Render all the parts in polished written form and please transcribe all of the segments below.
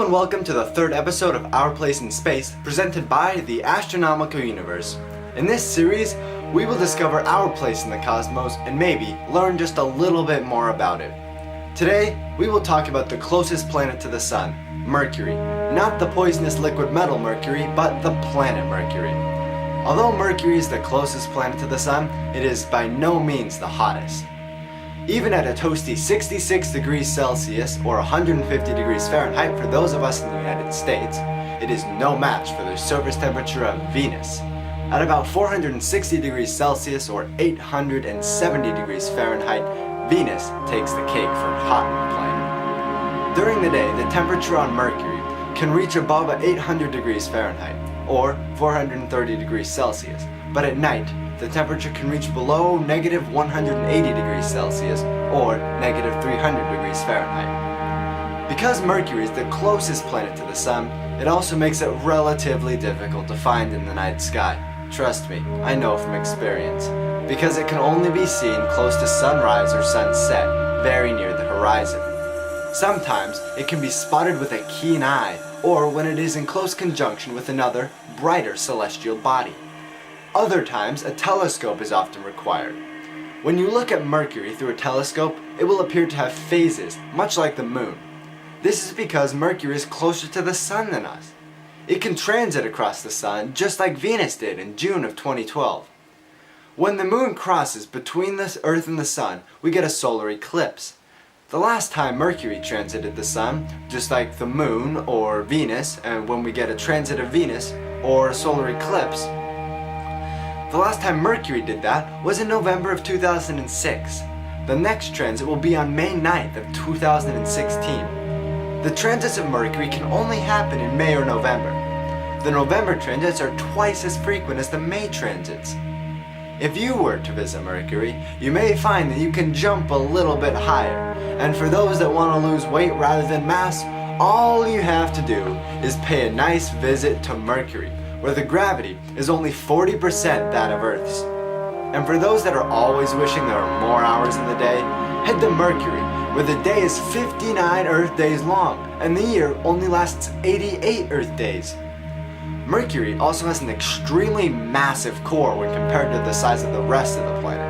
Hello and welcome to the third episode of Our Place in Space, presented by the Astronomical Universe. In this series, we will discover our place in the cosmos and maybe learn just a little bit more about it. Today, we will talk about the closest planet to the Sun, Mercury. Not the poisonous liquid metal Mercury, but the planet Mercury. Although Mercury is the closest planet to the Sun, it is by no means the hottest. Even at a toasty 66 degrees Celsius or 150 degrees Fahrenheit for those of us in the United States, it is no match for the surface temperature of Venus. At about 460 degrees Celsius or 870 degrees Fahrenheit, Venus takes the cake for hot on the planet. During the day, the temperature on Mercury can reach above 800 degrees Fahrenheit or 430 degrees Celsius, but at night, the temperature can reach below negative 180 degrees Celsius or negative 300 degrees Fahrenheit. Because Mercury is the closest planet to the Sun, it also makes it relatively difficult to find in the night sky. Trust me, I know from experience. Because it can only be seen close to sunrise or sunset, very near the horizon. Sometimes it can be spotted with a keen eye, or when it is in close conjunction with another, brighter celestial body. Other times, a telescope is often required. When you look at Mercury through a telescope, it will appear to have phases, much like the Moon. This is because Mercury is closer to the Sun than us. It can transit across the Sun just like Venus did in June of 2012. When the Moon crosses between the Earth and the Sun, we get a solar eclipse. The last time Mercury transited the Sun, just like the Moon or Venus, and when we get a transit of Venus or a solar eclipse, the last time Mercury did that was in November of 2006. The next transit will be on May 9th of 2016. The transits of Mercury can only happen in May or November. The November transits are twice as frequent as the May transits. If you were to visit Mercury, you may find that you can jump a little bit higher. And for those that want to lose weight rather than mass, all you have to do is pay a nice visit to Mercury, where the gravity is only 40% that of Earth's. And for those that are always wishing there were more hours in the day, head to Mercury, where the day is 59 Earth days long, and the year only lasts 88 Earth days. Mercury also has an extremely massive core when compared to the size of the rest of the planet.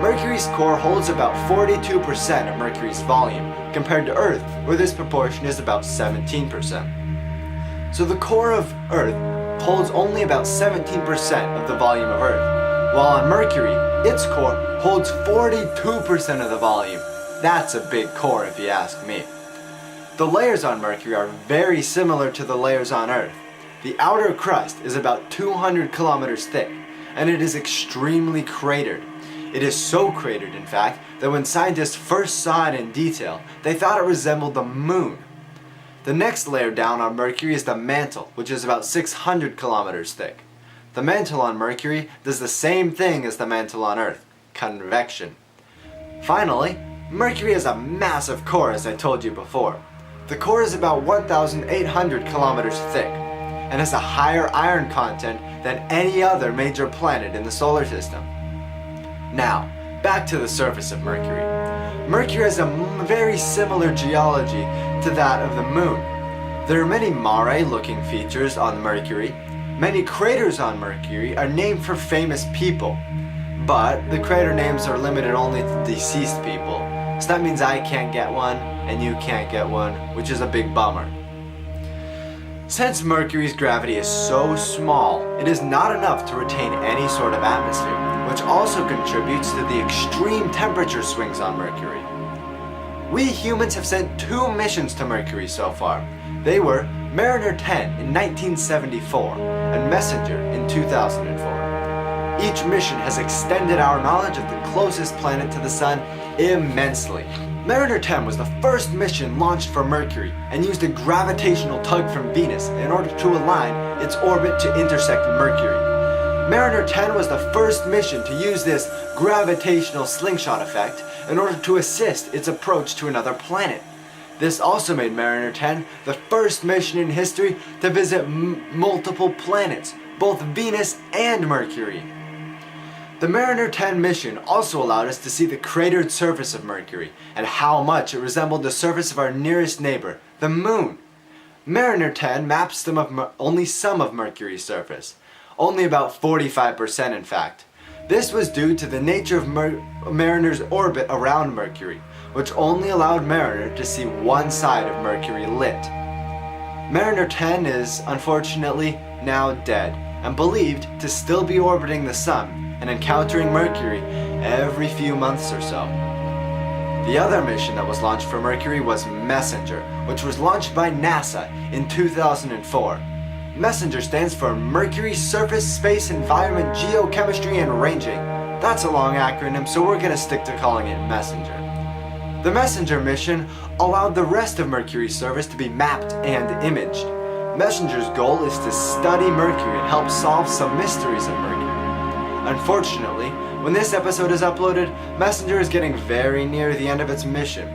Mercury's core holds about 42% of Mercury's volume, compared to Earth, where this proportion is about 17%. So the core of Earth holds only about 17% of the volume of Earth, while on Mercury, its core holds 42% of the volume. That's a big core if you ask me. The layers on Mercury are very similar to the layers on Earth. The outer crust is about 200 kilometers thick, and it is extremely cratered. It is so cratered, in fact, that when scientists first saw it in detail, they thought it resembled the Moon. The next layer down on Mercury is the mantle, which is about 600 kilometers thick. The mantle on Mercury does the same thing as the mantle on Earth, convection. Finally, Mercury has a massive core, as I told you before. The core is about 1,800 kilometers thick, and has a higher iron content than any other major planet in the solar system. Now, back to the surface of Mercury. Mercury has a very similar geology to that of the Moon. There are many mare-looking features on Mercury. Many craters on Mercury are named for famous people, but the crater names are limited only to deceased people. So that means I can't get one, and you can't get one, which is a big bummer. Since Mercury's gravity is so small, it is not enough to retain any sort of atmosphere, which also contributes to the extreme temperature swings on Mercury. We humans have sent 2 missions to Mercury so far. They were Mariner 10 in 1974 and Messenger in 2004. Each mission has extended our knowledge of the closest planet to the Sun immensely. Mariner 10 was the first mission launched for Mercury and used a gravitational tug from Venus in order to align its orbit to intersect Mercury. Mariner 10 was the first mission to use this gravitational slingshot effect in order to assist its approach to another planet. This also made Mariner 10 the first mission in history to visit multiple planets, both Venus and Mercury. The Mariner 10 mission also allowed us to see the cratered surface of Mercury and how much it resembled the surface of our nearest neighbor, the Moon. Mariner 10 maps only some of Mercury's surface, only about 45% in fact. This was due to the nature of Mariner's orbit around Mercury, which only allowed Mariner to see one side of Mercury lit. Mariner 10 is, unfortunately, now dead, and believed to still be orbiting the Sun and encountering Mercury every few months or so. The other mission that was launched for Mercury was Messenger, which was launched by NASA in 2004. Messenger stands for Mercury Surface Space Environment Geochemistry and Ranging. That's a long acronym, so we're going to stick to calling it Messenger. The Messenger mission allowed the rest of Mercury's surface to be mapped and imaged. Messenger's goal is to study Mercury and help solve some mysteries of Mercury. Unfortunately, when this episode is uploaded, Messenger is getting very near the end of its mission.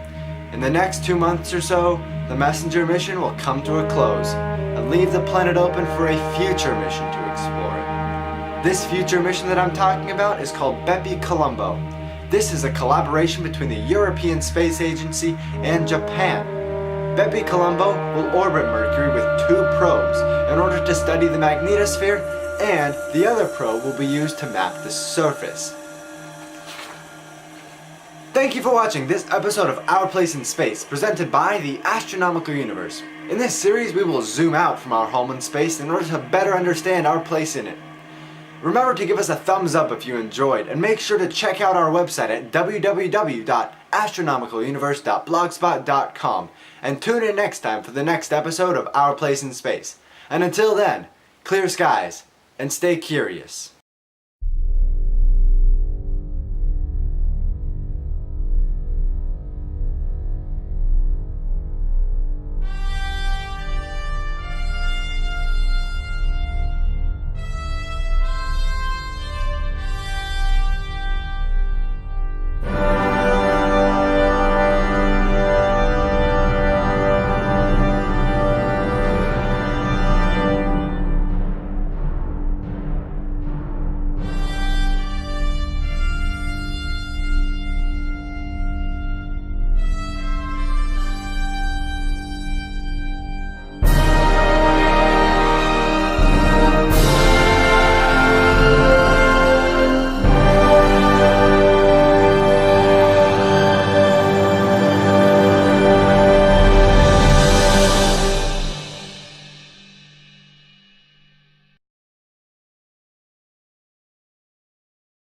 In the next 2 months or so, the Messenger mission will come to a close and leave the planet open for a future mission to explore it. This future mission that I'm talking about is called Bepi-Colombo. This is a collaboration between the European Space Agency and Japan. Bepi-Colombo will orbit Mercury with 2 probes in order to study the magnetosphere, and the other probe will be used to map the surface. Thank you for watching this episode of Our Place in Space, presented by the Astronomical Universe. In this series, we will zoom out from our home in space in order to better understand our place in it. Remember to give us a thumbs up if you enjoyed, and make sure to check out our website at www.astronomicaluniverse.blogspot.com and tune in next time for the next episode of Our Place in Space. And until then, clear skies and stay curious.